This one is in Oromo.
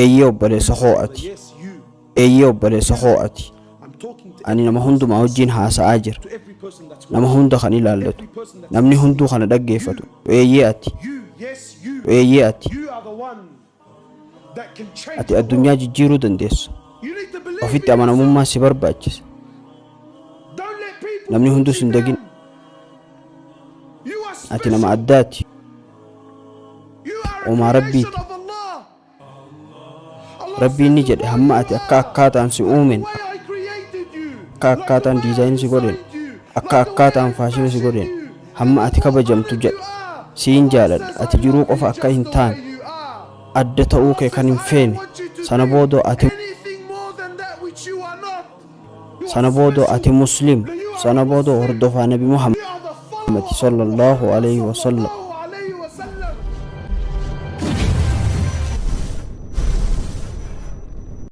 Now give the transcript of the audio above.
eeyyee obboleessa koo'ati eeyyee obboleessa koo'ati ani nama hundumaa wajjin haasa'aa jira nama hunda kan ilaallatu namni hunduu kana dhaggeeffatu eeyyee ati ati addunyaa jijjiiruu dandeessa ofitti amanamummaa si barbaachisa namni hunduu sin dagin ati nama addaati uumaa rabbiiti rabbiin ni jedhe hamma ati akka akkaataan si uumen akka akkaataan diizaayin si godhen akka akkaataan faashina si godhen hamma ati kabajamtu jedhe siin jaaladha ati jiruu qofa akka hin taane adda ta'uu kee kan hin feene sana boodoo ati muslim sana boodoo hordofaa nabi muhammad sallallahu alaihi wasallam